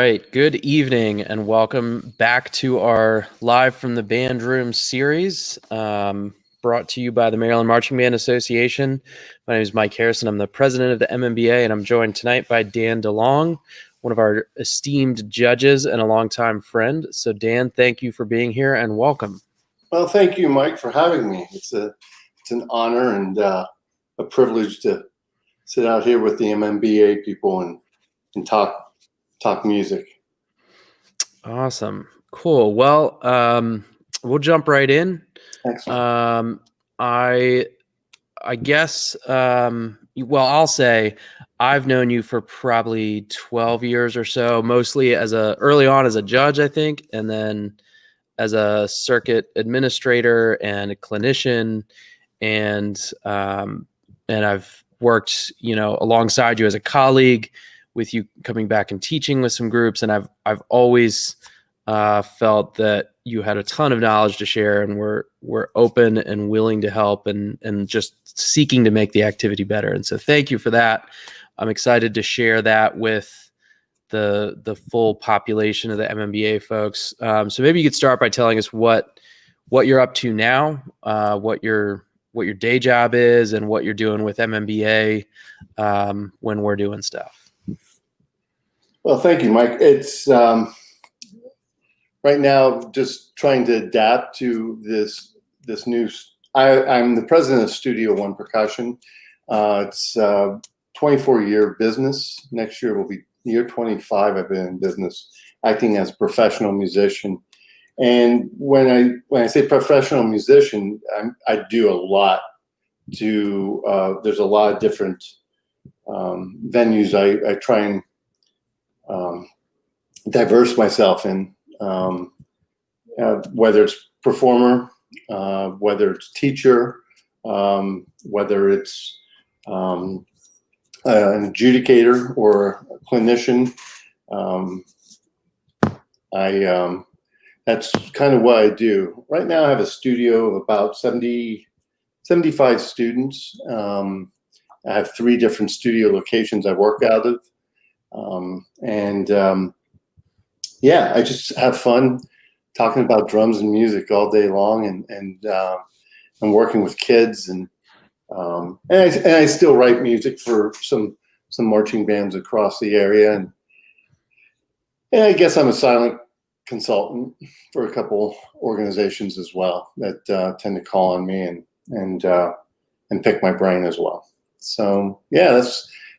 right. Good evening and welcome back to our Live from the Band Room series, brought to you by the Maryland Marching Band Association. My name is Mike Harrison. I'm the president of the MMBA, and I'm joined tonight by Dan DeLong, one of our esteemed judges and a longtime friend. So, Dan, thank you for being here and welcome. Well, thank you, Mike, for having me. It's an honor and a privilege to sit out here with the MMBA people and talk music. Awesome. Cool. Well, we'll jump right in. Excellent. I guess, I'll say I've known you for probably 12 years or so, mostly early on as a judge, I think, and then as a circuit administrator and a clinician, and I've worked, alongside you as a colleague, with you coming back and teaching with some groups, and I've always felt that you had a ton of knowledge to share, and we're open and willing to help and just seeking to make the activity better. And so thank you for that. I'm excited to share that with the full population of the MMBA folks. So maybe you could start by telling us what you're up to now, what your day job is, and what you're doing with MMBA when we're doing stuff. Well, thank you, Mike. It's right now just trying to adapt to this new. I'm the president of Studio One Percussion. It's a 24-year business. Next year will be year 25. I've been in business, acting as a professional musician. And when I say professional musician, I do a lot. There's a lot of different venues I try and diverse myself in, whether it's performer, whether it's teacher, whether it's an adjudicator or a clinician. That's kind of what I do. Right now I have a studio of about 75 students. I have 3 different studio locations I work out of. I just have fun talking about drums and music all day long, and I'm working with kids, and I still write music for some marching bands across the area, and I guess I'm a silent consultant for a couple organizations as well that tend to call on me and pick my brain as well. So yeah,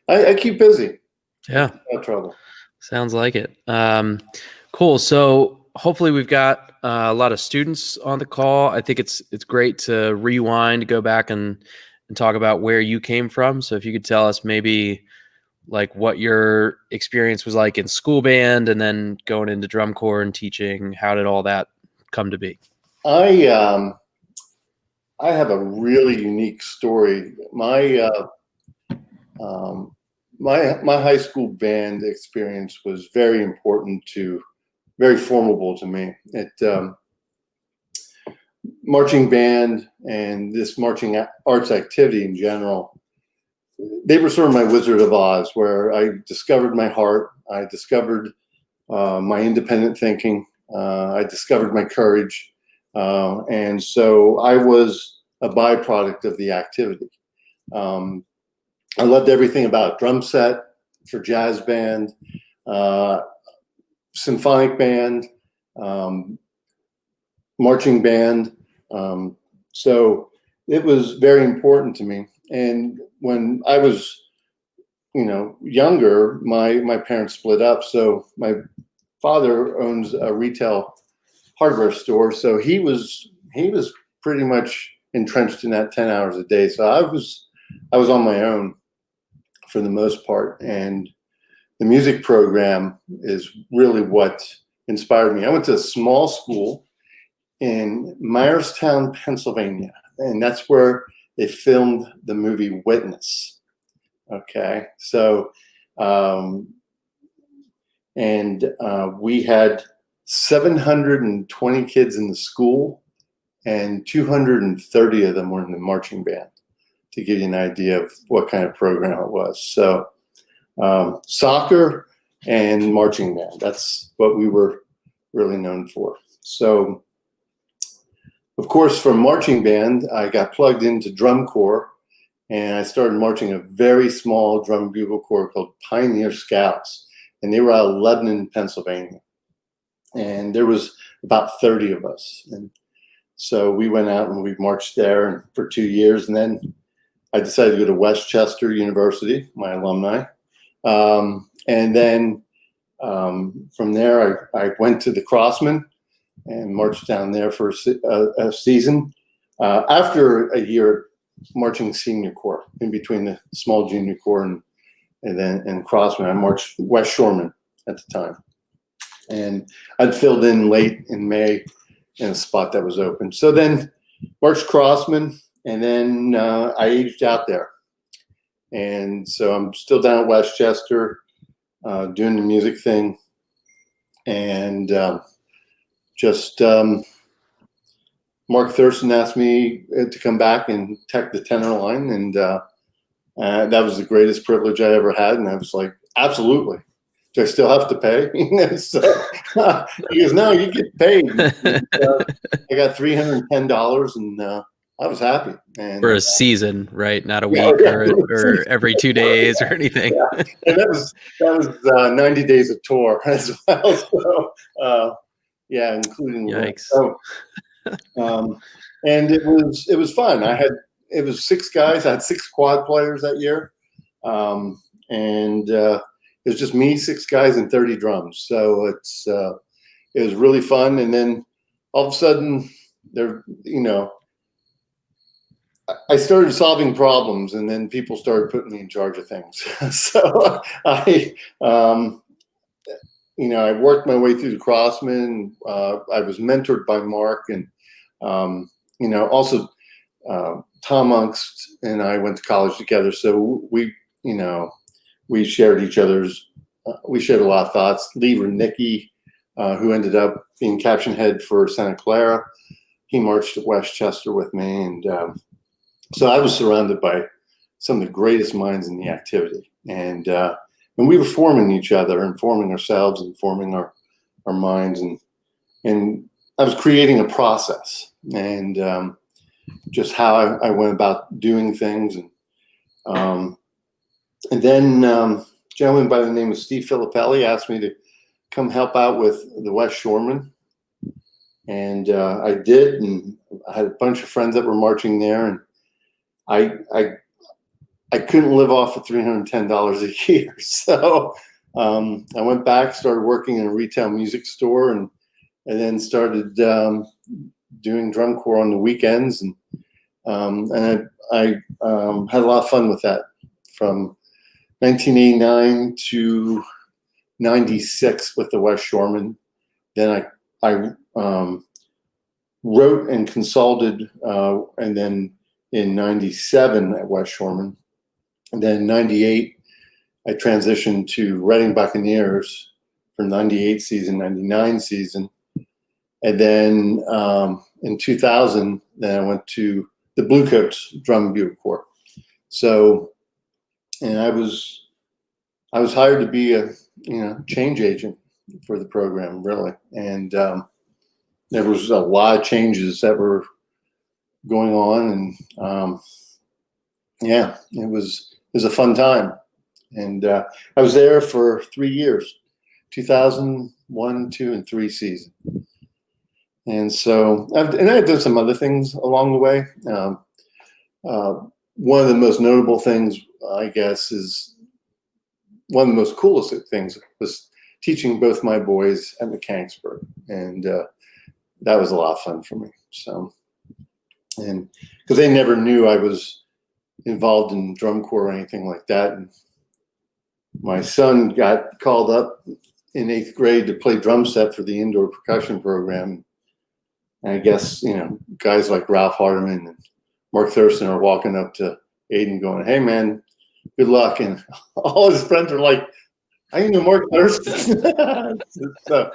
I keep busy. Yeah. No trouble. Sounds like it. Cool. So hopefully we've got a lot of students on the call. I think it's great to rewind, go back and talk about where you came from. So if you could tell us maybe like what your experience was like in school band, and then going into drum corps and teaching, how did all that come to be? I have a really unique story. My high school band experience was very formable to me. Marching band and this marching arts activity in general, they were sort of my Wizard of Oz, where I discovered my heart, I discovered my independent thinking, I discovered my courage, and so I was a byproduct of the activity. I loved everything about drum set for jazz band, symphonic band, marching band. So it was very important to me. And when I was, younger, my parents split up. So my father owns a retail hardware store. So he was pretty much entrenched in that 10 hours a day. So I was on my own for the most part, and the music program is really what inspired me. I went to a small school in Myerstown, Pennsylvania, and that's where they filmed the movie Witness. Okay, so we had 720 kids in the school, and 230 of them were in the marching band, to give you an idea of what kind of program it was. So soccer and marching band. That's what we were really known for. So, of course, from marching band, I got plugged into drum corps, and I started marching a very small drum bugle corps called Pioneer Scouts, and they were out of Lebanon, Pennsylvania. And there was about 30 of us. And so we went out and we marched there for 2 years. And then I decided to go to Westchester University, my alumni. And then from there, I went to the Crossman and marched down there for a season. After a year marching senior corps, in between the small junior corps and Crossman, I marched West Shoreman at the time. And I'd filled in late in May in a spot that was open. So then marched Crossman, and then I aged out there. And so I'm still down at Westchester doing the music thing. And Mark Thurston asked me to come back and tech the tenor line. And that was the greatest privilege I ever had. And I was like, absolutely. Do I still have to pay? So he goes, no, you get paid. And, I got $310, and I was happy. And for a season, right? Not a week or every 2 days or anything. Yeah. And that was 90 days of tour as well. So yeah, including Yikes. So, and it was fun. It was 6 guys. I had 6 quad players that year, and it was just me, 6 guys, and 30 drums. So it was really fun. And then all of a sudden, I started solving problems, and then people started putting me in charge of things. So I worked my way through the Crossman. I was mentored by Mark, and also Tom Ungst and I went to college together. So we shared we shared a lot of thoughts. Lee Rudnicki, who ended up being caption head for Santa Clara, he marched at Westchester with me. And so I was surrounded by some of the greatest minds in the activity. And we were forming each other and forming ourselves and forming our minds. And I was creating a process and just how I went about doing things. And then a gentleman by the name of Steve Filippelli asked me to come help out with the West Shoreman. And I did, and I had a bunch of friends that were marching there, and I couldn't live off of $310 a year. So I went back, started working in a retail music store, and then started doing drum corps on the weekends. And I had a lot of fun with that from 1989 to 96 with the West Shoreman. Then I wrote and consulted, and then in 97 at West Shoreman. And then 98, I transitioned to Reading Buccaneers for 98 season, 99 season. And then in 2000, then I went to the Bluecoats Drum and Bugle Corps. So, and I was hired to be a change agent for the program, really. And there was a lot of changes that were going on, and yeah, it was a fun time. And I was there for 3 years, 2001, 2, and 3 season. And so I've done some other things along the way. One of the most notable things, I guess, is one of the most coolest things was teaching both my boys at Mechanicsburg, and that was a lot of fun for me. So, and because they never knew I was involved in drum corps or anything like that. And my son got called up in 8th grade to play drum set for the indoor percussion program. And I guess, guys like Ralph Hardiman and Mark Thurston are walking up to Aiden going, "Hey man, good luck." And all his friends are like, "I know Mark Thurston." So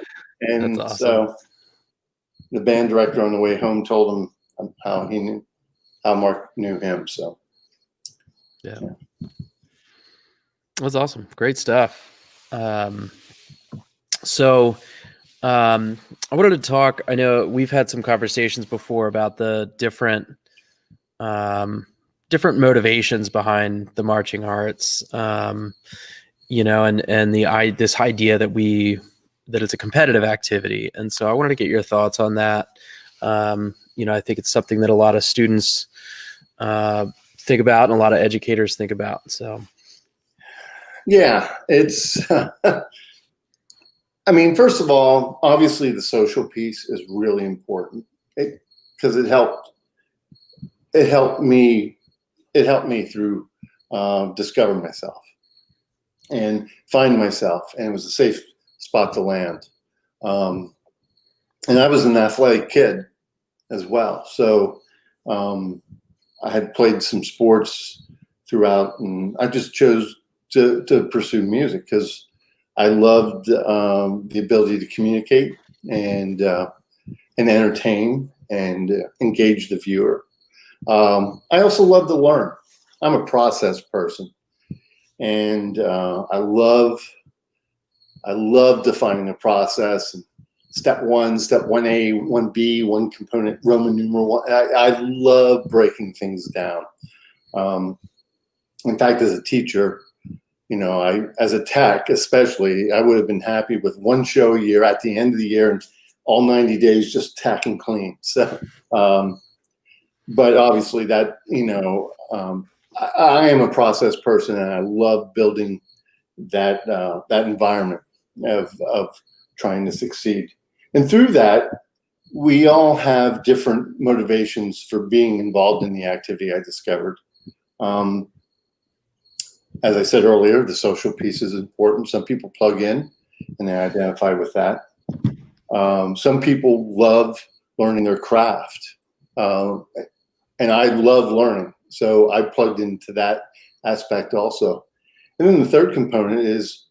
the band director on the way home told him how Mark knew him. So yeah. That's awesome. Great stuff. So I wanted to talk. I know we've had some conversations before about the different motivations behind the marching arts. And this idea that it's a competitive activity. And so I wanted to get your thoughts on that. I think it's something that a lot of students think about and a lot of educators think about. So, yeah, it's, I mean, first of all, obviously the social piece is really important because it helped me through discover myself and find myself, and it was a safe spot to land. And I was an athletic kid as well, so I had played some sports throughout, and I just chose to pursue music because I loved the ability to communicate and entertain and engage the viewer. I also love to learn. I'm a process person, and I love defining a process. And step 1, step 1A, 1B, one component, Roman numeral 1. I love breaking things down. In fact, as a teacher, as a tech especially, I would have been happy with one show a year at the end of the year and all 90 days just tech and clean. So, but obviously that, I am a process person, and I love building that environment of trying to succeed. And through that, we all have different motivations for being involved in the activity, I discovered. As I said earlier, the social piece is important. Some people plug in and they identify with that. Some people love learning their craft. And I love learning. So I plugged into that aspect also. And then the third component is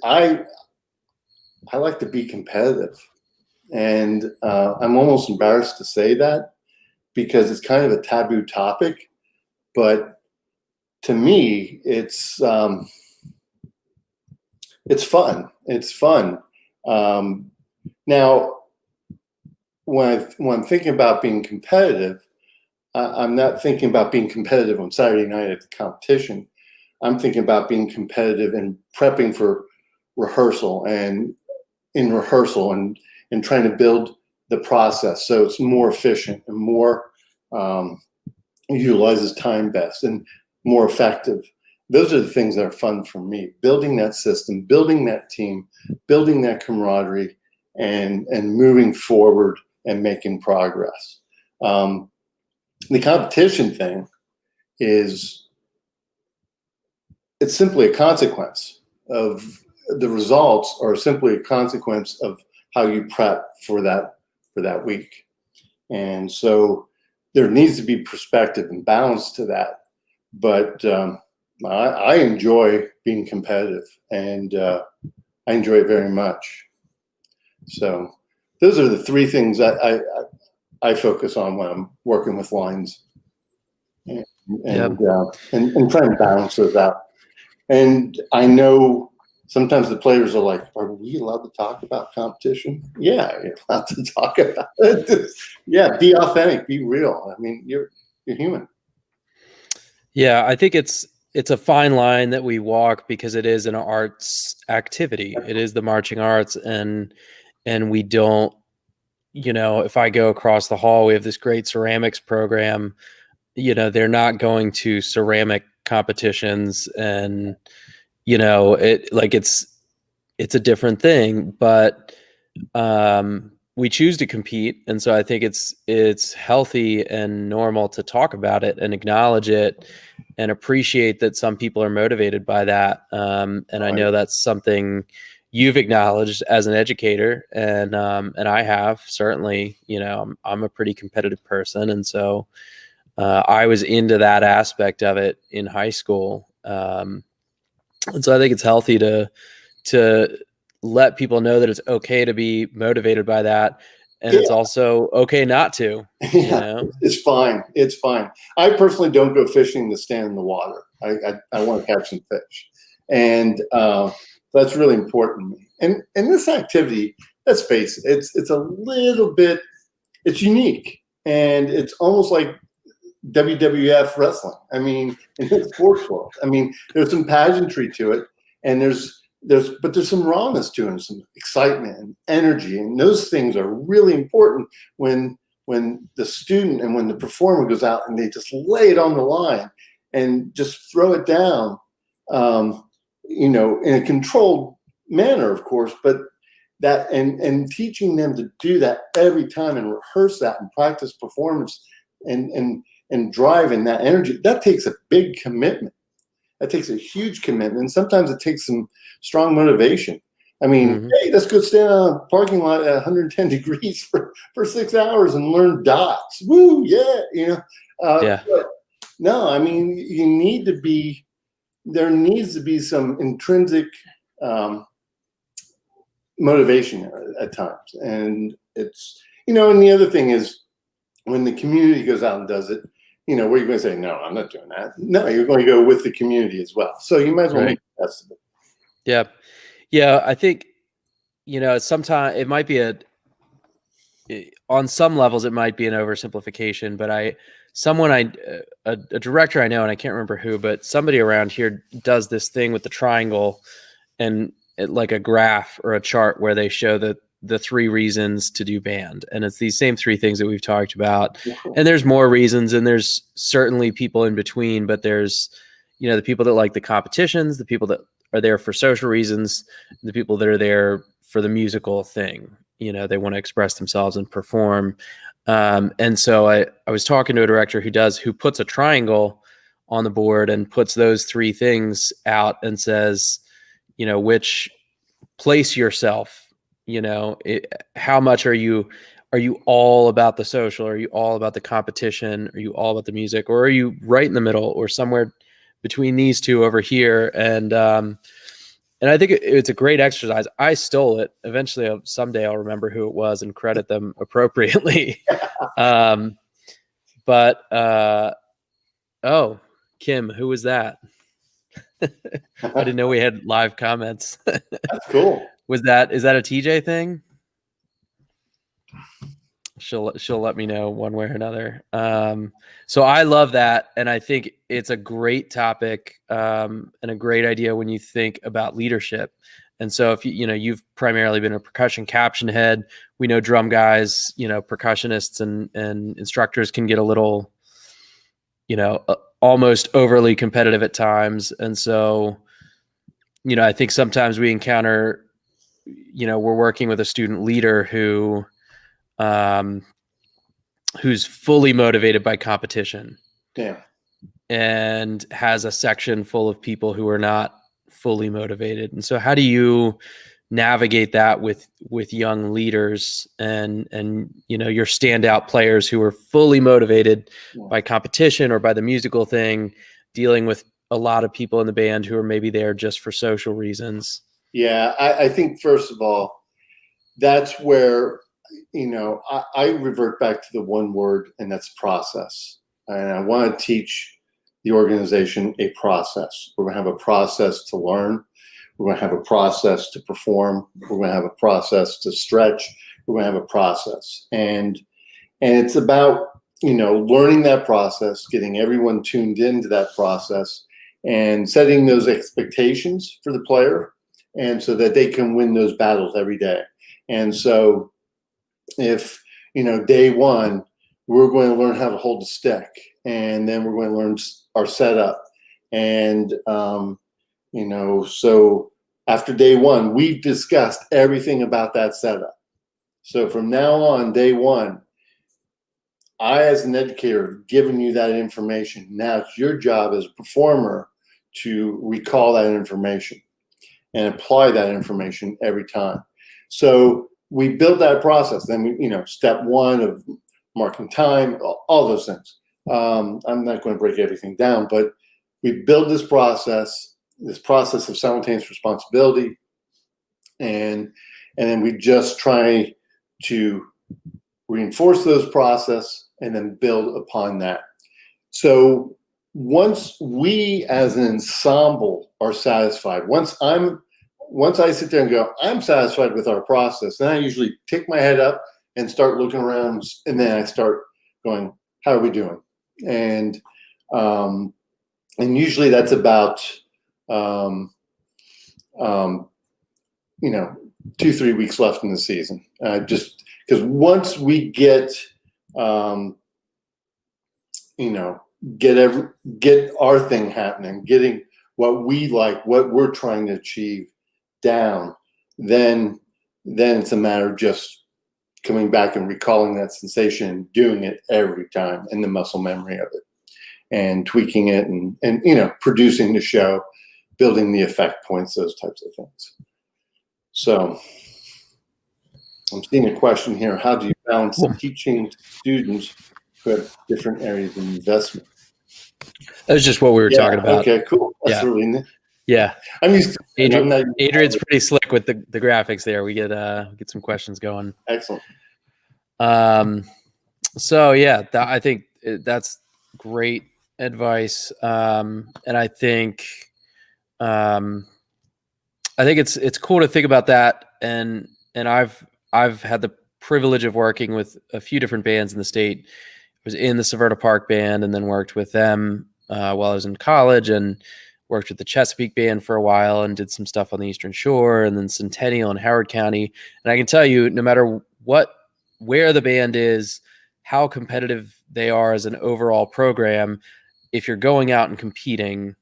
I like to be competitive. And I'm almost embarrassed to say that because it's kind of a taboo topic. But to me, it's fun. It's fun. Now, when I'm thinking about being competitive, I'm not thinking about being competitive on Saturday night at the competition. I'm thinking about being competitive and prepping for rehearsal and trying to build the process so it's more efficient and more utilizes time best and more effective. Those are the things that are fun for me. Building that system, building that team, building that camaraderie, and moving forward and making progress. The competition thing it's simply a consequence of the results, are simply a consequence of how you prep for that week. And so there needs to be perspective and balance to that. But I enjoy being competitive, and I enjoy it very much. So those are the three things I focus on when I'm working with lines, and trying to balance those out. And I know sometimes the players are like, "Are we allowed to talk about competition?" Yeah, you're allowed to talk about it. Yeah, be authentic, be real. I mean, you're human. yeah, I think it's a fine line that we walk because it is an arts activity. It is the marching arts, and we don't, if I go across the hall, we have this great ceramics program. They're not going to ceramic competitions, and it's a different thing, but we choose to compete. And so I think it's healthy and normal to talk about it and acknowledge it and appreciate that some people are motivated by that. And I know that's something you've acknowledged as an educator, and I have certainly, I'm a pretty competitive person. And so I was into that aspect of it in high school. And so I think it's healthy to let people know that it's okay to be motivated by that. And it's also okay not to. It's fine. It's fine. I personally don't go fishing to stand in the water. I want to catch some fish. And that's really important to me. And this activity, let's face it, it's a little bit, it's unique, and it's almost like WWF wrestling. I mean, in the sports world, I mean, there's some pageantry to it, and there's some rawness to it, and some excitement and energy, and those things are really important when the student and when the performer goes out and they just lay it on the line and just throw it down, in a controlled manner, of course, but that and teaching them to do that every time and rehearse that and practice performance and drive and that energy, that takes a big commitment. That takes a huge commitment. And sometimes it takes some strong motivation. I mean, hey, let's go stand on a parking lot at 110 degrees for 6 hours and learn dots. Woo, yeah, Yeah. But no, I mean, there needs to be some intrinsic motivation at times. And it's, and the other thing is when the community goes out and does it, where you're going to say, no, I'm not doing that. No, you're going to go with the community as well. So you might as well make the best of it. Yeah. Yeah. I think, sometimes it might be on some levels, it might be an oversimplification, but a director I know, and I can't remember who, but somebody around here does this thing with the triangle and like a graph or a chart where they show the 3 reasons to do band. And it's these same 3 things that we've talked about. And there's more reasons, and there's certainly people in between, but there's, the people that like the competitions, the people that are there for social reasons, the people that are there for the musical thing. They want to express themselves and perform. And so I was talking to a director who puts a triangle on the board and puts those 3 things out and says, which place yourself, how much are you all about the social? Are you all about the competition? Are you all about the music? Or are you right in the middle or somewhere between these 2 over here? And I think it's a great exercise. I stole it. Eventually, someday I'll remember who it was and credit them appropriately. Oh, Kim, who was that? I didn't know we had live comments. That's cool. Is that a TJ thing? She'll let me know one way or another. So I love that, and I think it's a great topic and a great idea when you think about leadership. And so if you've primarily been a percussion caption head, we know drum guys, percussionists and instructors can get a little, almost overly competitive at times. And so, I think sometimes we encounter, we're working with a student leader who's fully motivated by competition. Yeah. And has a section full of people who are not fully motivated. And so how do you navigate that with young leaders and your standout players who are fully motivated by competition or by the musical thing, dealing with a lot of people in the band who are maybe there just for social reasons? Yeah, I think first of all, that's where, I revert back to the one word, and that's process. And I want to teach the organization a process. We're going to have a process to learn. We're going to have a process to perform. We're going to have a process to stretch. We're going to have a process. And it's about, learning that process, getting everyone tuned into that process, and setting those expectations for the player, and so that they can win those battles every day. And so if, day one, we're going to learn how to hold the stick, and then we're going to learn our setup. And, so after day one, we've discussed everything about that setup. So from now on, day one, I, as an educator, have given you that information. Now it's your job as a performer to recall that information and apply that information every time. So we built that process. Then step 1 of marking time, all those things. I'm not going to break everything down, but we build this process of simultaneous responsibility, and then we just try to reinforce those process and then build upon that. So once we as an ensemble are satisfied, once I'm once I sit there and go, I'm satisfied with our process, then I usually take my head up and start looking around, and then I start going, how are we doing? And usually that's about, 2-3 weeks left in the season. Just because once we get, get our thing happening, getting what we like, what we're trying to achieve down, then it's a matter of just coming back and recalling that sensation and doing it every time, and the muscle memory of it, and tweaking it, and producing the show, building the effect points, those types of things. So I'm seeing a question here. How do you balance teaching students who have different areas of investment? That was just what we were talking about. Okay, cool. That's really neat. Yeah. I'm used to Adrian's pretty slick with the graphics there. We get some questions going. Excellent. So yeah, I think that's great advice. And I think it's cool to think about that. And I've had the privilege of working with a few different bands in the state. I was in the Severna Park band, and then worked with them while I was in college, and worked with the Chesapeake band for a while, and did some stuff on the Eastern Shore, and then Centennial in Howard County. And I can tell you, no matter where the band is, how competitive they are as an overall program, if you're going out and competing,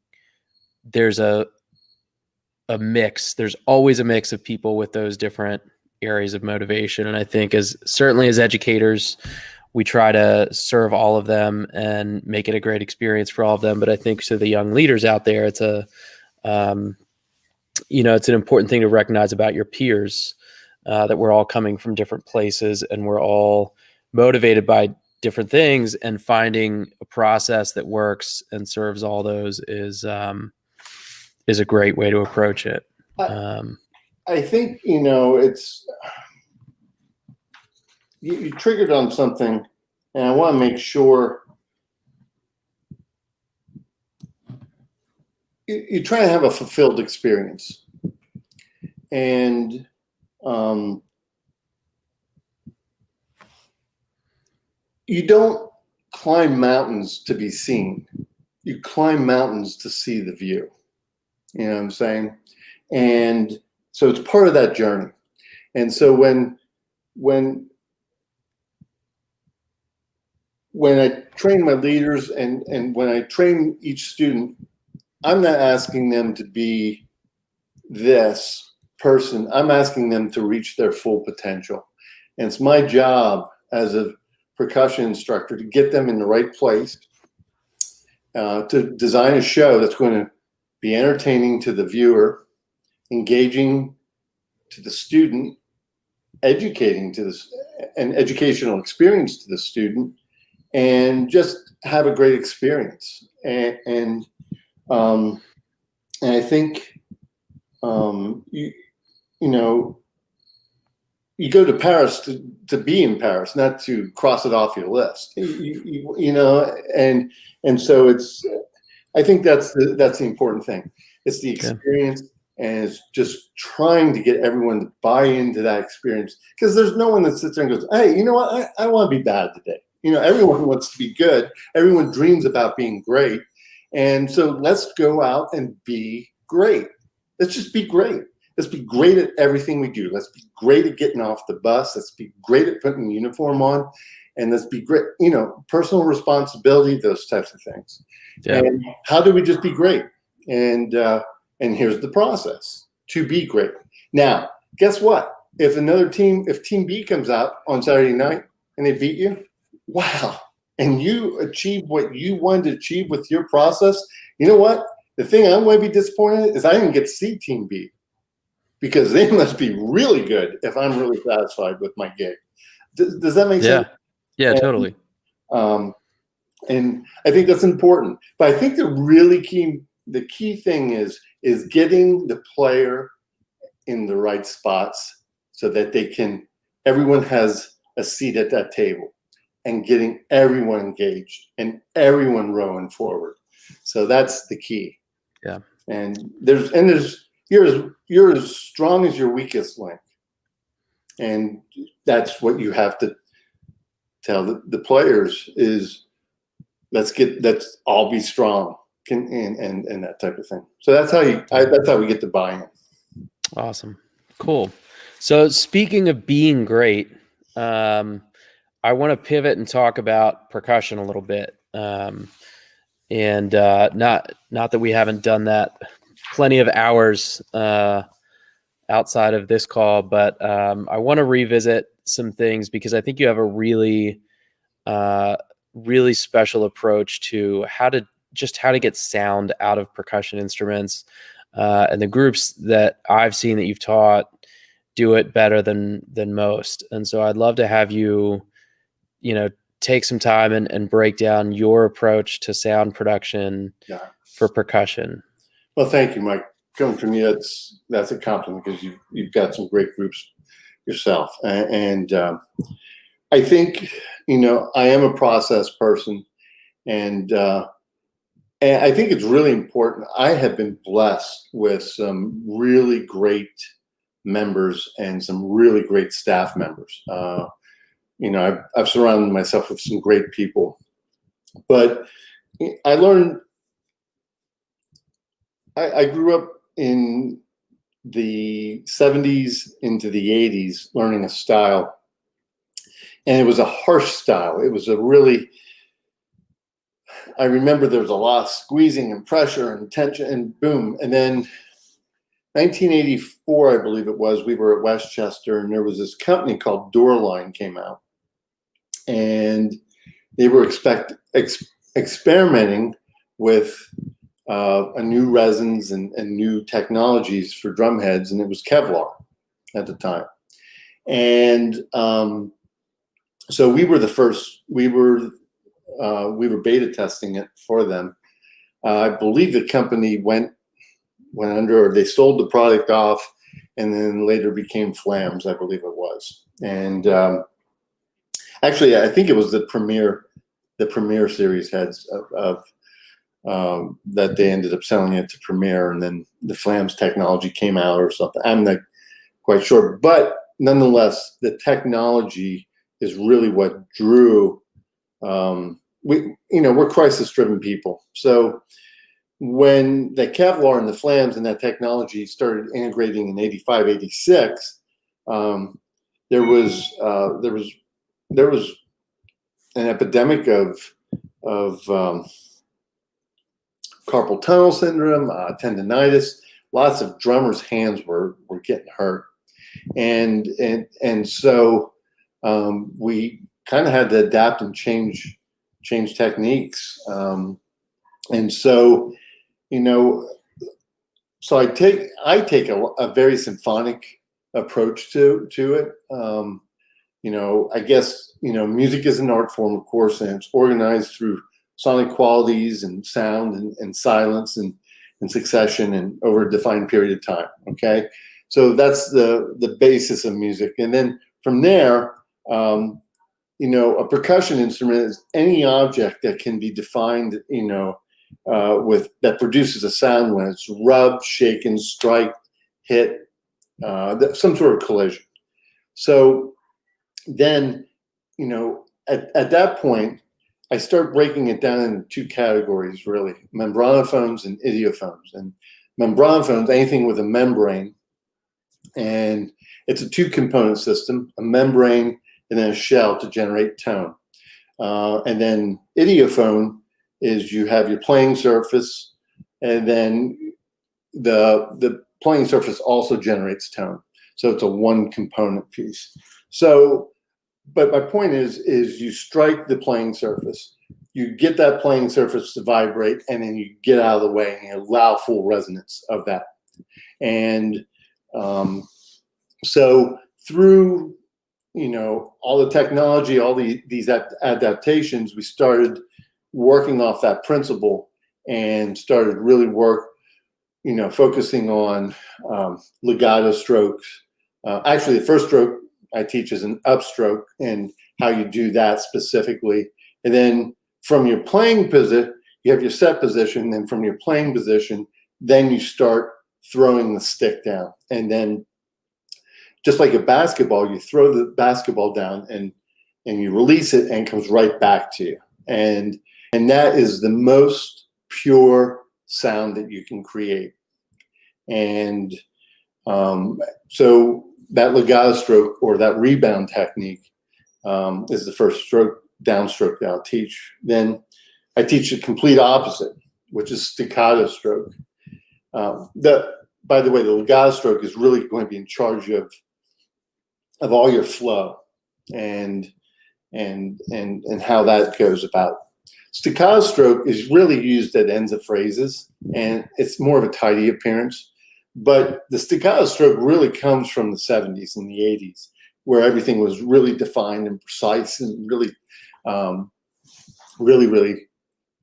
there's a mix. There's always a mix of people with those different areas of motivation. And I think certainly as educators, we try to serve all of them and make it a great experience for all of them. But I think to the young leaders out there, it's it's an important thing to recognize about your peers, that we're all coming from different places, and we're all motivated by different things, and finding a process that works and serves all those is a great way to approach it. I think, it's, you triggered on something, and I want to make sure you try to have a fulfilled experience. And you don't climb mountains to be seen. You climb mountains to see the view. You know what I'm saying? And so it's part of that journey. And so when I train my leaders, and when I train each student, I'm not asking them to be this person. I'm asking them to reach their full potential. And it's my job as a percussion instructor to get them in the right place, to design a show that's going to be entertaining to the viewer, engaging to the student, educating to this, an educational experience to the student, and just have a great experience. And I think you go to Paris to be in Paris, not to cross it off your list. And so it's, I think that's the important thing. It's the experience, and it's just trying to get everyone to buy into that experience, because there's no one that sits there and goes, hey, you know what? I want to be bad today. Everyone wants to be good. Everyone dreams about being great. And so let's go out and be great. Let's just be great. Let's be great at everything we do. Let's be great at getting off the bus. Let's be great at putting the uniform on. And let's be great, personal responsibility, those types of things. Yeah. And how do we just be great? And here's the process to be great. Now, guess what? If Team B comes out on Saturday night and they beat you, wow. And you achieve what you wanted to achieve with your process, you know what? The thing I'm going to be disappointed is I didn't get to see Team B, because they must be really good if I'm really satisfied with my gig. Does that make sense? Yeah, totally. And I think that's important. But I think the key thing is getting the player in the right spots so that everyone has a seat at that table, and getting everyone engaged and everyone rowing forward. So that's the key. Yeah. And there's you're as strong as your weakest link, and that's what you have to tell the players is let's all be strong and that type of thing. So that's how we get the buy-in. Awesome. Cool. So speaking of being great, I want to pivot and talk about percussion a little bit. And not that we haven't done that plenty of hours outside of this call, but I want to revisit some things because I think you have a really special approach to how to get sound out of percussion instruments. And the groups that I've seen that you've taught do it better than most. And so I'd love to have you, take some time and break down your approach to sound production for percussion. Well, thank you, Mike. Coming from you, that's a compliment because you've got some great groups yourself. And I think, I am a process person, and I think it's really important. I have been blessed with some really great members and some really great staff members. I've surrounded myself with some great people, but I learned. I grew up in the 70s into the 80s learning a style, and it was a harsh style. It was I remember there was a lot of squeezing and pressure and tension and boom. And then 1984, I believe it was, we were at Westchester, and there was this company called Doorline came out, and they were experimenting with a new resins and new technologies for drum heads, and it was Kevlar at the time. And so we were the first. We were beta testing it for them. I believe the company went under, or they sold the product off, and then later became Flams, I believe it was. And actually, I think it was the Premier series heads of that they ended up selling it to Premier, and then the Flams technology came out or something. I'm not quite sure, but nonetheless, the technology is really what drew. We're crisis-driven people. So when the Kevlar and the Flams and that technology started integrating in 85, 86, there was an epidemic of carpal tunnel syndrome, tendonitis. Lots of drummers' hands were getting hurt, and so we kind of had to adapt and change techniques. And so, so I take a very symphonic approach to it. I guess, music is an art form, of course, and it's organized through sonic qualities and sound and silence and succession and over a defined period of time. Okay. So that's the basis of music. And then from there, a percussion instrument is any object that can be defined, that produces a sound when it's rubbed, shaken, striked, hit, some sort of collision. So then, at that point, I start breaking it down into two categories, really: membranophones and idiophones. And membranophones, anything with a membrane, and it's a two-component system: a membrane and then a shell to generate tone. And then idiophone is you have your playing surface, and then the playing surface also generates tone. So it's a one-component piece. So, but my point is you strike the playing surface, you get that playing surface to vibrate, and then you get out of the way and you allow full resonance of that. And so through all the technology, all these adaptations, we started working off that principle and started really focusing on legato strokes. Actually, the first stroke I teach is an upstroke and how you do that specifically. And then from your playing position, you have your set position. Then from your playing position, then you start throwing the stick down. And then just like a basketball, you throw the basketball down and you release it and it comes right back to you. And that is the most pure sound that you can create. And so that legato stroke, or that rebound technique, is the first downstroke that I'll teach. Then I teach the complete opposite, which is staccato stroke. By the way, the legato stroke is really going to be in charge of all your flow and how that goes about. Staccato stroke is really used at ends of phrases, and it's more of a tidy appearance. But the staccato stroke really comes from the 70s and the 80s, where everything was really defined and precise and really, really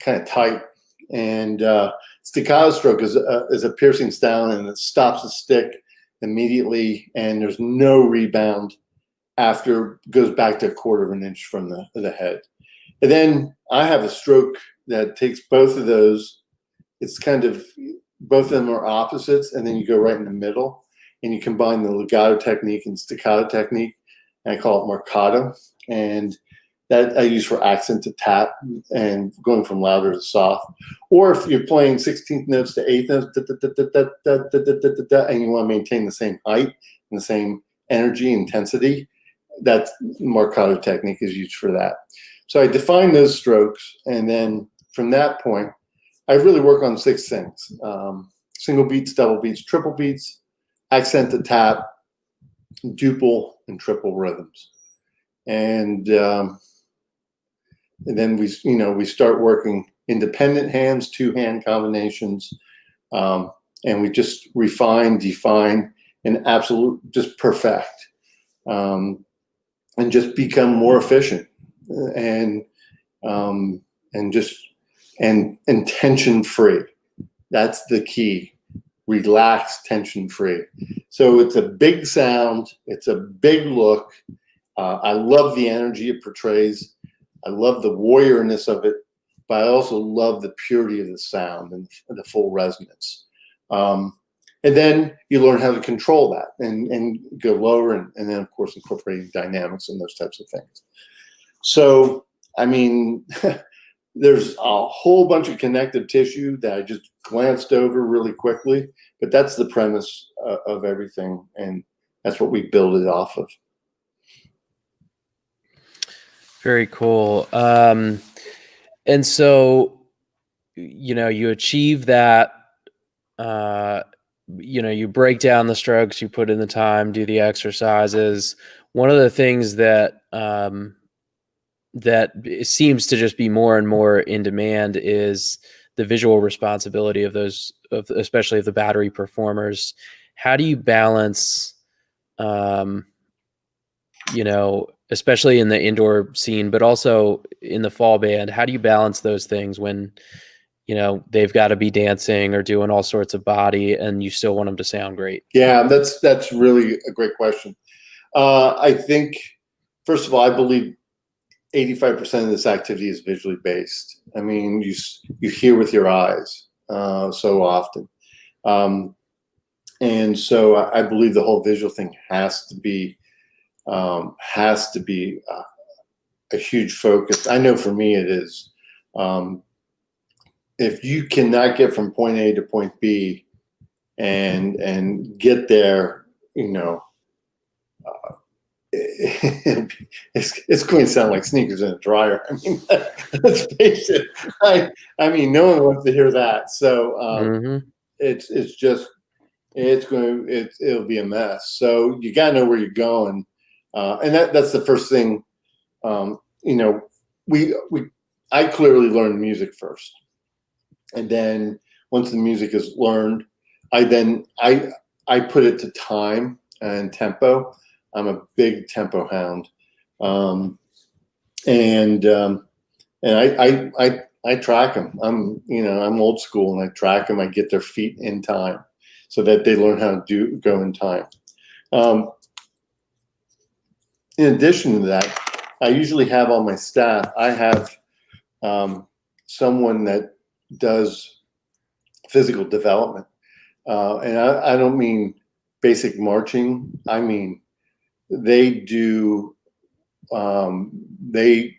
kind of tight. And staccato stroke is a piercing style, and it stops the stick immediately, and there's no rebound after it goes back to 1/4 of an inch from the head. And then I have a stroke that takes both of those. It's kind of, both of them are opposites, and then you go right in the middle, and you combine the legato technique and staccato technique, and I call it marcato. And that I use for accent to tap and going from louder to soft. Or if you're playing 16th notes to 8th notes, and you want to maintain the same height and the same energy, intensity, that marcato technique is used for that. So I define those strokes, and then from that point, I really work on 6 things: single beats, double beats, triple beats, accent to tap, duple, and triple rhythms. And then we start working independent hands, 2-hand combinations, and we just refine, define, and just perfect, and just become more efficient, and tension free. That's the key. Relaxed, tension free. So it's a big sound. It's a big look. I love the energy it portrays. I love the warriorness of it, but I also love the purity of the sound and the full resonance. And then you learn how to control that and go lower, and then of course incorporating dynamics and those types of things. So, I mean, there's a whole bunch of connective tissue that I just glanced over really quickly, but that's the premise of everything, and that's what we build it off of. Very cool. And so, you achieve that, you break down the strokes, you put in the time, do the exercises. One of the things that seems to just be more and more in demand is the visual responsibility of those, especially of the battery performers. How do you balance, especially in the indoor scene, but also in the fall band, how do you balance those things when, they've got to be dancing or doing all sorts of body, and you still want them to sound great? Yeah, that's really a great question. I think, first of all, I believe 85% of this activity is visually based. I mean, you hear with your eyes so often. And so I believe the whole visual thing has to be a huge focus. I know for me it is. If you cannot get from point A to point B and get there, it's going to sound like sneakers in a dryer. I mean, let's face it. I mean, no one wants to hear that. So it'll be a mess. So you got to know where you're going, and that's the first thing. I clearly learned music first, and then once the music is learned, I put it to time and tempo. I'm a big tempo hound, and I track them. I'm old school, and I track them. I get their feet in time, so that they learn how to go in time. In addition to that, I usually have on my staff, I have someone that does physical development. and I don't mean basic marching. I mean, they do, they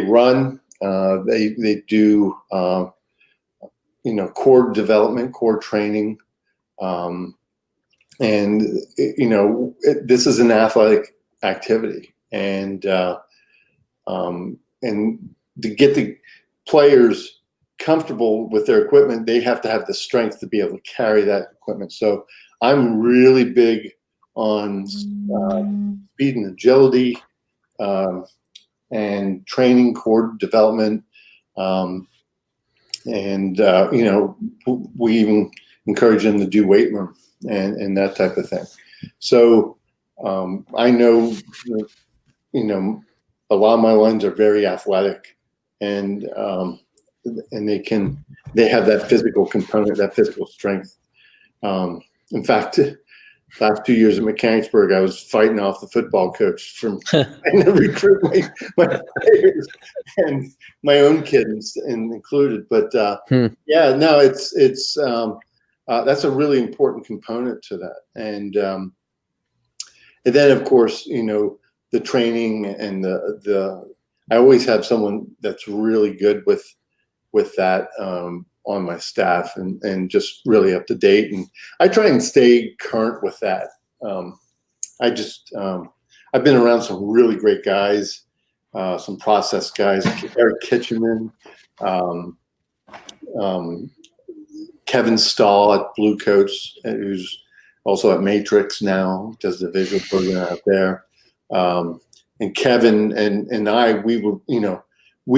run, they do, core development, core training. And, this is an athletic activity. And to get the players comfortable with their equipment, they have to have the strength to be able to carry that equipment. So I'm really big on speed and agility, and training, core development. We even encourage them to do weight room and that type of thing. So I know, a lot of my lines are very athletic, and they have that physical component, that physical strength. In fact, last 2 years at Mechanicsburg, I was fighting off the football coach from trying to recruit my players and my own kids included. But yeah, no, it's that's a really important component to that. And then of course, the training and I always have someone that's really good with that on my staff and just really up to date. And I try and stay current with that. I've been around some really great guys, some process guys, Eric Kitchener, Kevin Stahl at Blue Coats, who's also at Matrix now, does the visual program out there. And Kevin and I, we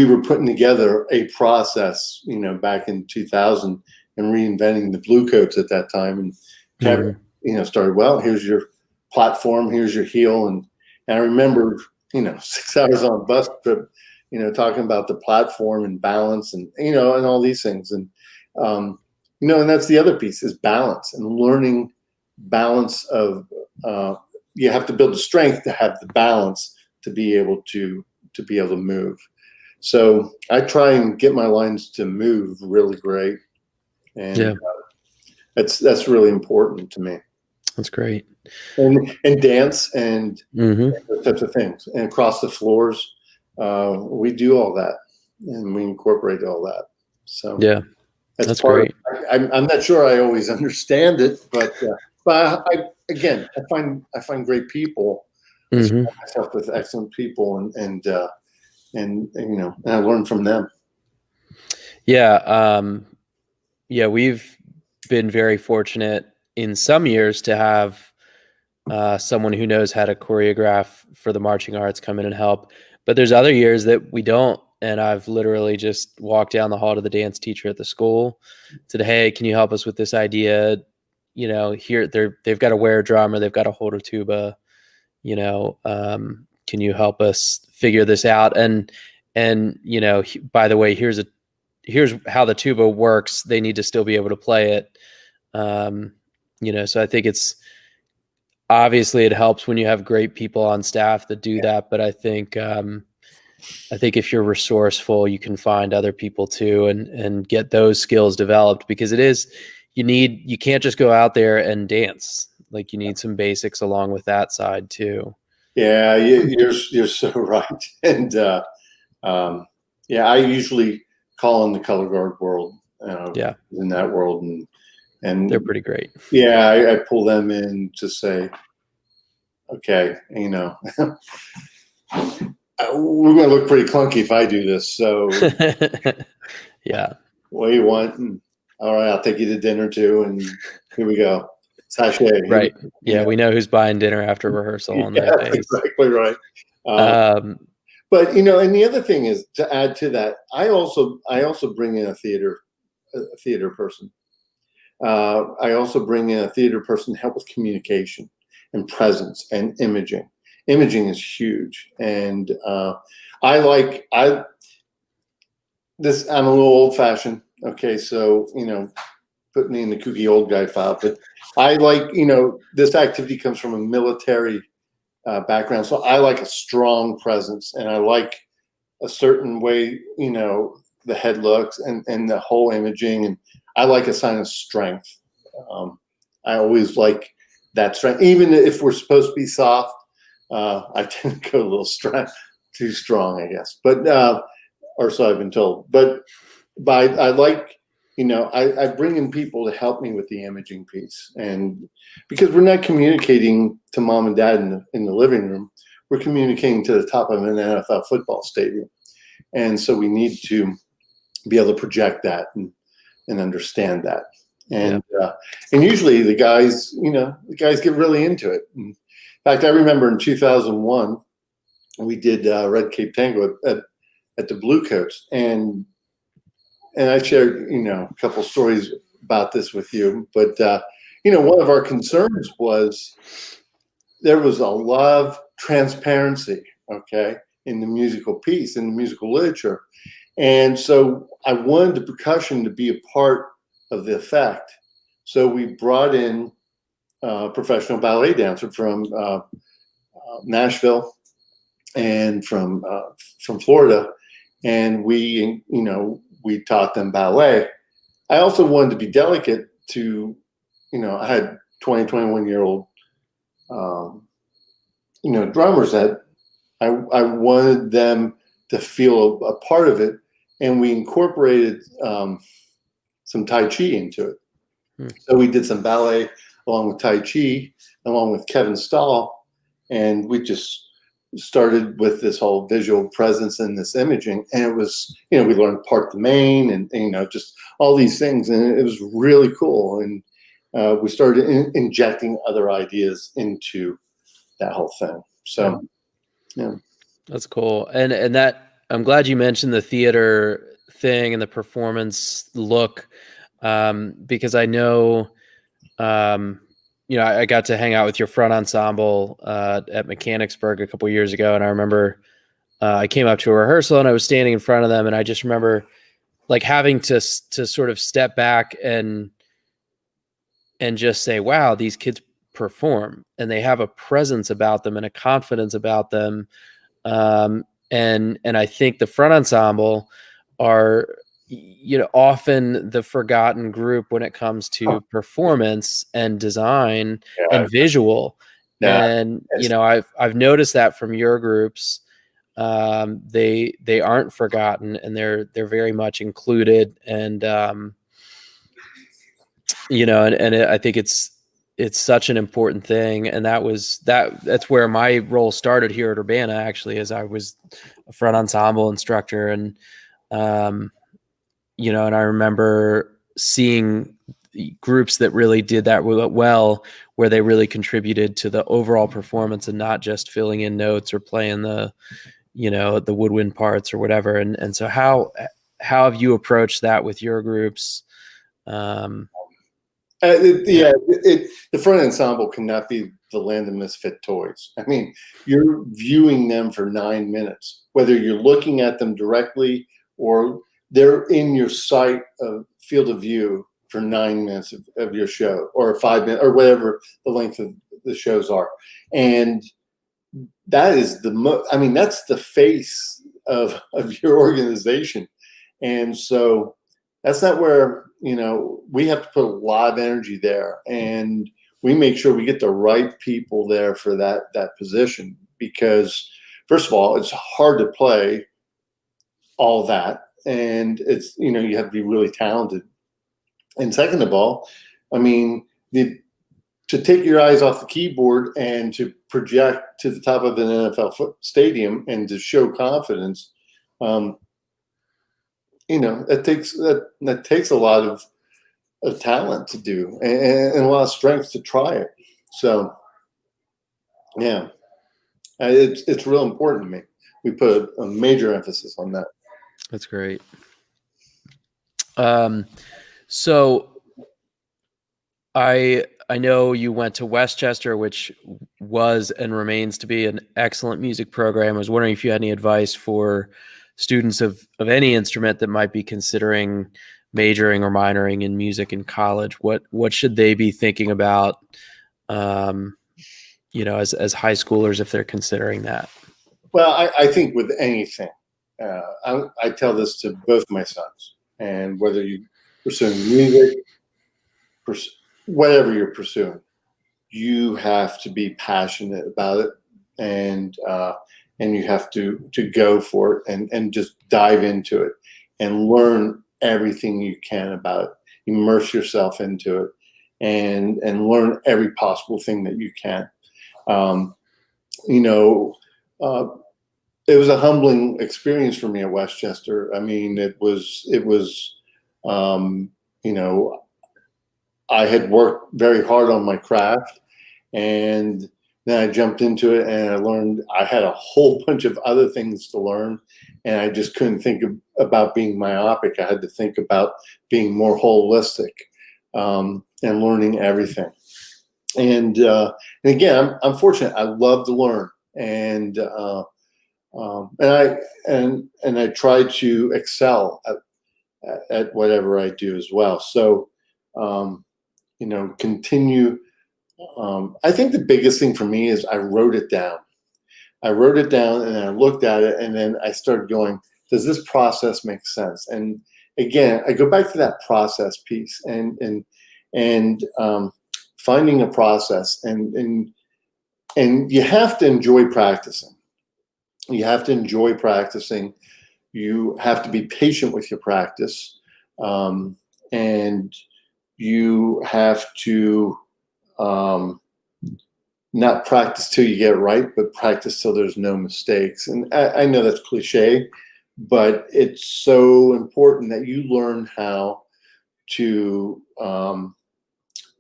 were putting together a process, back in 2000 and reinventing the Blue Coats at that time. And Kevin, started, well, here's your platform, here's your heel. And I remember, 6 hours on a bus trip, talking about the platform and balance and, and all these things. And, and that's the other piece is balance and learning balance of, you have to build the strength to have the balance to be able to move. So I try and get my lines to move really great. And that's really important to me. That's great. And dance and those types of things. And across the floors, we do all that and we incorporate all that. So yeah, that's great. I'm not sure I always understand it, but I find great people. I surround myself with excellent people and I learn from them. Yeah. We've been very fortunate in some years to have someone who knows how to choreograph for the marching arts come in and help. But there's other years that we don't. And I've literally just walked down the hall to the dance teacher at the school, said, hey, can you help us with this idea? Here they've got to wear a drum or they've got to hold a tuba. Can you help us figure this out? And by the way, here's how the tuba works. They need to still be able to play it. So I think it's obviously it helps when you have great people on staff that do that. But I think if you're resourceful, you can find other people too and get those skills developed, because you can't just go out there and dance. Like you need some basics along with that side too. Yeah, you're so right. And I usually call in the color guard world. In that world, and they're pretty great. Yeah, I pull them in to say, okay, we're going to look pretty clunky if I do this. So, yeah, what do you want? And, all right, I'll take you to dinner too, and here we go. Sachet. Right. Yeah, we know who's buying dinner after rehearsal on those days. Exactly right. But and the other thing is, to add to that, I also bring in a theater person. I also bring in a theater person to help with communication and presence and imaging. Imaging is huge, and I'm a little old fashioned. Okay, so put me in the kooky old guy file, but I like, this activity comes from a military background. So I like a strong presence, and I like a certain way, the head looks and the whole imaging. And I like a sign of strength. I always like that strength, even if we're supposed to be soft. I tend to go a little too strong, I guess, but or so I've been told. But I like, I bring in people to help me with the imaging piece, and because we're not communicating to mom and dad in the living room, we're communicating to the top of an NFL football stadium, and so we need to be able to project that and understand that. And and usually the guys get really into it. In fact, I remember in 2001 we did Red Cape Tango at the Bluecoats, and I shared a couple stories about this with you. But one of our concerns was there was a lot of transparency, okay, in the musical piece, in the musical literature, and so I wanted the percussion to be a part of the effect. So we brought in a professional ballet dancer from Nashville and from Florida, and we taught them ballet. I also wanted to be delicate to, I had 21-year-old, drummers that I wanted them to feel a part of it, and we incorporated some Tai Chi into it. So we did some ballet along with Tai Chi, along with Kevin Stahl, and we just started with this whole visual presence and this imaging. And it was, we learned part the main and just all these things, and it was really cool. And we started injecting other ideas into that whole thing. So, yeah, that's cool. And that, I'm glad you mentioned the theater thing and the performance look. Because I know, I got to hang out with your front ensemble at Mechanicsburg a couple years ago, and I remember I came up to a rehearsal and I was standing in front of them, and I just remember like having to sort of step back and just say, "Wow, these kids perform, and they have a presence about them and a confidence about them." And I think the front ensemble are often the forgotten group when it comes to performance and design and visual. And I've noticed that from your groups. They aren't forgotten, and they're very much included. And and I think it's such an important thing. And that's where my role started here at Urbana, actually, as I was a front ensemble instructor. And and I remember seeing groups that really did that well, where they really contributed to the overall performance and not just filling in notes or playing the woodwind parts or whatever. And so how have you approached that with your groups? The front ensemble cannot be the land of misfit toys. I mean, you're viewing them for 9 minutes, whether you're looking at them directly or they're in your sight of field of view for 9 minutes of your show, or 5 minutes, or whatever the length of the shows are. And that is that's the face of your organization. And so that's not where, we have to put a lot of energy there, and we make sure we get the right people there for that position, because first of all, it's hard to play all that. And it's, you have to be really talented. And second of all, to take your eyes off the keyboard and to project to the top of an NFL stadium and to show confidence, that takes a lot of talent to do, and a lot of strength to try it. So, yeah, it's real important to me. We put a major emphasis on that. That's great. So I know you went to Westchester, which was and remains to be an excellent music program. I was wondering if you had any advice for students of any instrument that might be considering majoring or minoring in music in college. What should they be thinking about, as high schoolers, if they're considering that? Well, I think with anything, I tell this to both my sons, and whether you pursuing music, whatever you're pursuing, you have to be passionate about it, and you have to go for it and just dive into it and learn everything you can about it. Immerse yourself into it and learn every possible thing that you can. You know, it was a humbling experience for me at Westchester. I mean, it was, you know, I had worked very hard on my craft, and then I jumped into it and I learned I had a whole bunch of other things to learn, and I just couldn't think about being myopic. I had to think about being more holistic, and learning everything. And again, I'm fortunate. I love to learn, and I try to excel at whatever I do as well. So, you know, continue. I think the biggest thing for me is I wrote it down. I wrote it down and I looked at it, and then I started going, does this process make sense? And again, I go back to that process piece and finding a process, and you have to enjoy practicing. You have to enjoy practicing. You have to be patient with your practice, and you have to not practice till you get it right, but practice till there's no mistakes. And I know that's cliche, but it's so important that you learn how to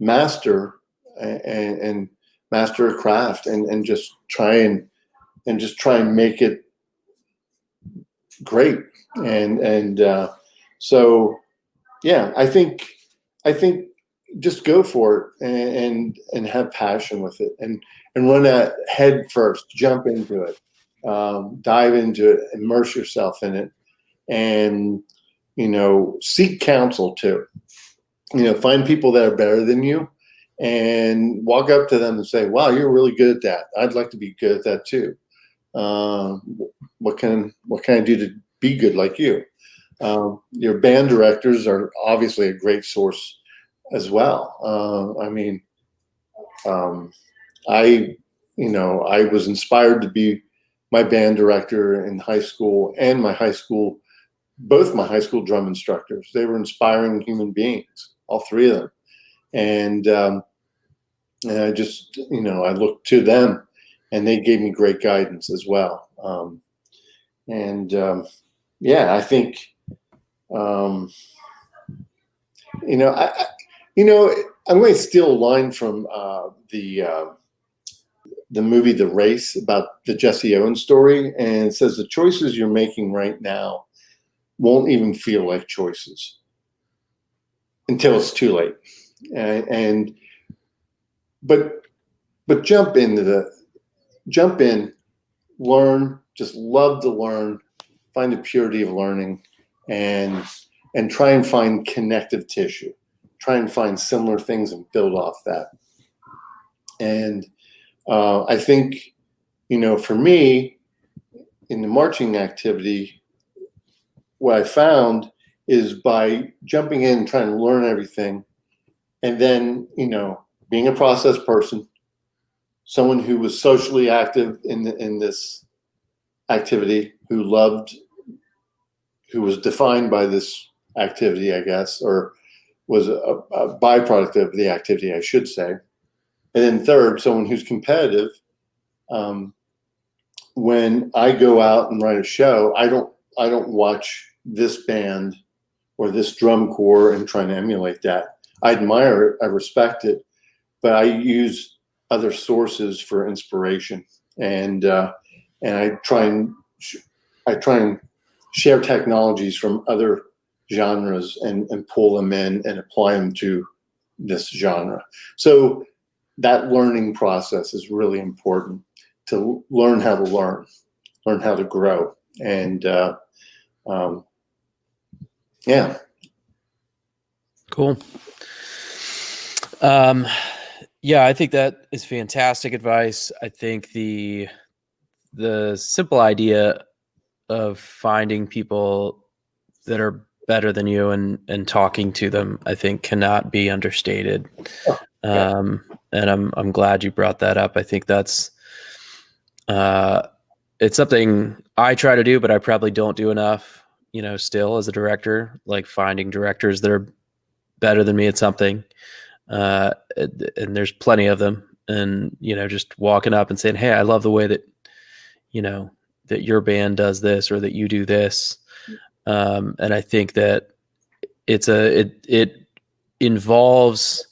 master and master a craft, and just try and make it great. And so yeah, I think just go for it, and have passion with it, and run at head first, jump into it, dive into it, immerse yourself in it, and, you know, seek counsel too. You know, find people that are better than you and walk up to them and say, wow, you're really good at that. I'd like to be good at that too. What can I do to be good like you? Your band directors are obviously a great source as well. I mean, I was inspired to be my band director in high school, and both my high school drum instructors. They were inspiring human beings, all three of them. And I just, I looked to them, and they gave me great guidance as well. Yeah, I think, I'm going to steal a line from the movie The Race, about the Jesse Owens story, and it says the choices you're making right now won't even feel like choices until it's too late. But jump in, learn, just love to learn, find the purity of learning, and try and find connective tissue. Try and find similar things and build off that. And I think, for me, in the marching activity, what I found is by jumping in and trying to learn everything, and then, being a process person, someone who was socially active in this activity, who was defined by this activity, I guess, or was a byproduct of the activity, I should say. And then third, someone who's competitive. When I go out and write a show, I don't watch this band or this drum corps and try to emulate that. I admire it, I respect it, but I use other sources for inspiration, and I try and share technologies from other genres and pull them in and apply them to this genre. So that learning process is really important, to learn how to learn how to grow. And yeah. Cool. Yeah, I think that is fantastic advice. I think the simple idea of finding people that are better than you, and talking to them, I think, cannot be understated. Oh, yeah. And I'm glad you brought that up. I think that's it's something I try to do, but I probably don't do enough, still as a director, like finding directors that are better than me at something. And there's plenty of them. And, just walking up and saying, hey, I love the way that, that your band does this or that you do this. And I think that it involves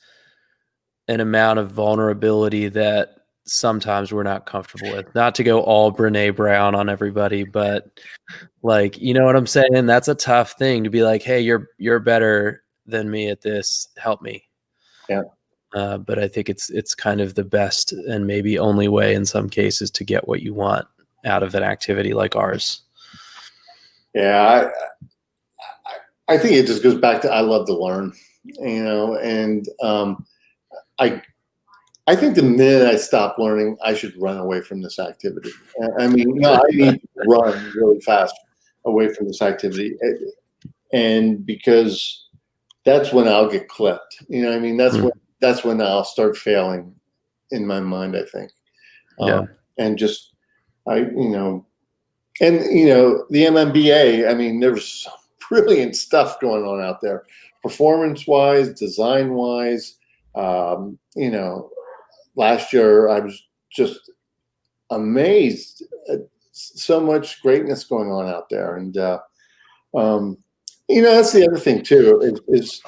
an amount of vulnerability that sometimes we're not comfortable with. Not to go all Brene Brown on everybody, but like, you know what I'm saying? That's a tough thing to be like, hey, you're better than me at this. Help me. Yeah. But I think it's kind of the best and maybe only way in some cases to get what you want out of an activity like ours. Yeah, I think it just goes back to I love to learn, and I think the minute I stop learning, I should run away from this activity. I mean, no, I need to run really fast away from this activity, and because that's when I'll get clipped. I mean, that's when I'll start failing in my mind, I think. Yeah. And just the MMBA. I mean, there's some brilliant stuff going on out there, performance-wise, design-wise. Last year I was just amazed at so much greatness going on out there, and that's the other thing too. Is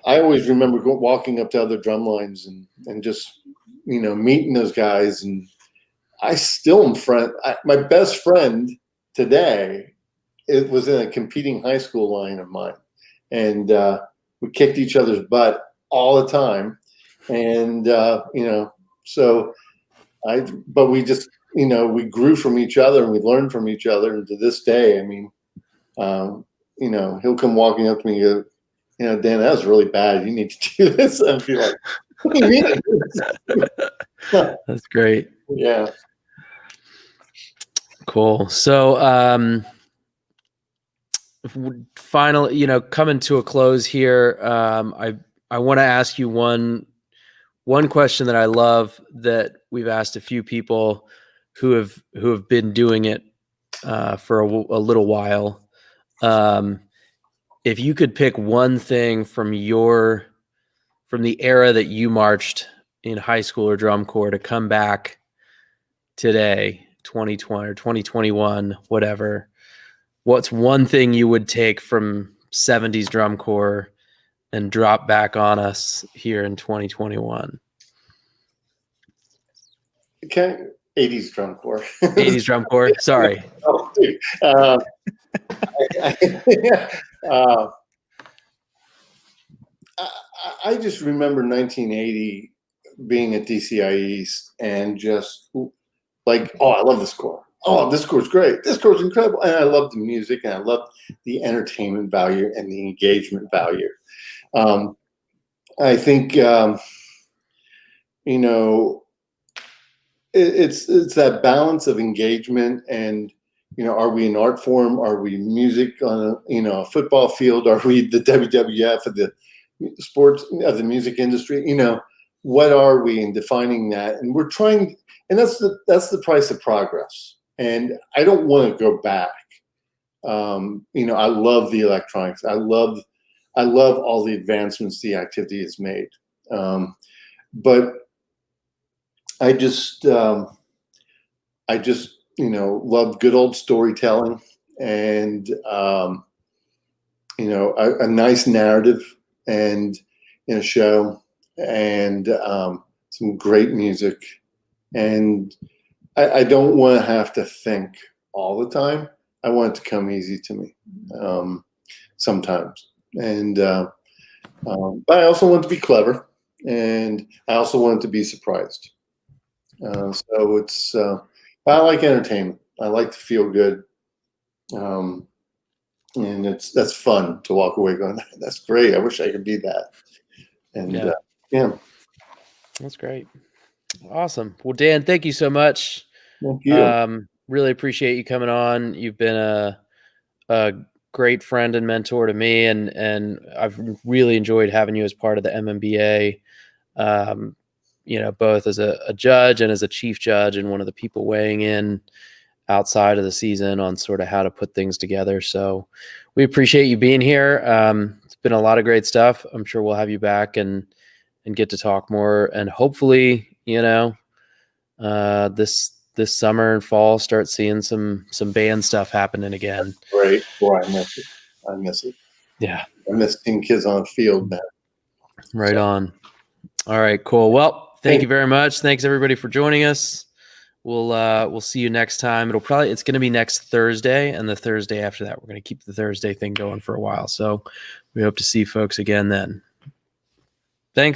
I always remember walking up to other drum lines and just meeting those guys, and I still am my best friend today. It was in a competing high school line of mine, and we kicked each other's butt all the time, and but we just we grew from each other and we learned from each other, and to this day, I mean, he'll come walking up to me and go, Dan, that was really bad. You need to do this. And I'd be like, what do you mean? That's great. Yeah. Cool. So, finally, coming to a close here, I want to ask you one question that I love that we've asked a few people who have been doing it for a little while. If you could pick one thing from the era that you marched in high school or drum corps to come back today, 2020 or 2021, whatever, what's one thing you would take from 70s drum corps and drop back on us here in 2021? Okay. 80s drum corps. 80s drum corps. Sorry. Oh, dude. I just remember 1980 being at DCI East and just like, oh, I love this corps. Oh, this corps is great. This corps is incredible. And I love the music, and I love the entertainment value and the engagement value. I think, it's that balance of engagement and, are we an art form? Are we music on a football field? Are we the WWF of the sports of the music industry? What are we in defining that? And we're trying, and that's the price of progress. And I don't want to go back. I love the electronics. I love all the advancements the activity has made. But I just love good old storytelling and, a nice narrative and in a show and some great music. And I don't want to have to think all the time. I want it to come easy to me sometimes. And but I also want to be clever, and I also want to be surprised. So it's I like entertainment. I like to feel good, and that's fun to walk away going, that's great. I wish I could be that. And yeah, that's great. Awesome. Well, Dan, thank you so much. Thank you. Really appreciate you coming on. You've been a great friend and mentor to me, and I've really enjoyed having you as part of the MMBA. Both as a judge and as a chief judge, and one of the people weighing in outside of the season on sort of how to put things together. So we appreciate you being here. It's been a lot of great stuff. I'm sure we'll have you back and get to talk more, and hopefully, this summer and fall start seeing some band stuff happening again. Great. Boy, I miss it. Yeah. I miss seeing kids on the field, man. Right on. All right, cool. Well, thank you very much. Thanks everybody for joining us. We'll see you next time. It's going to be next Thursday, and the Thursday after that. We're going to keep the Thursday thing going for a while. So we hope to see folks again then. Thanks.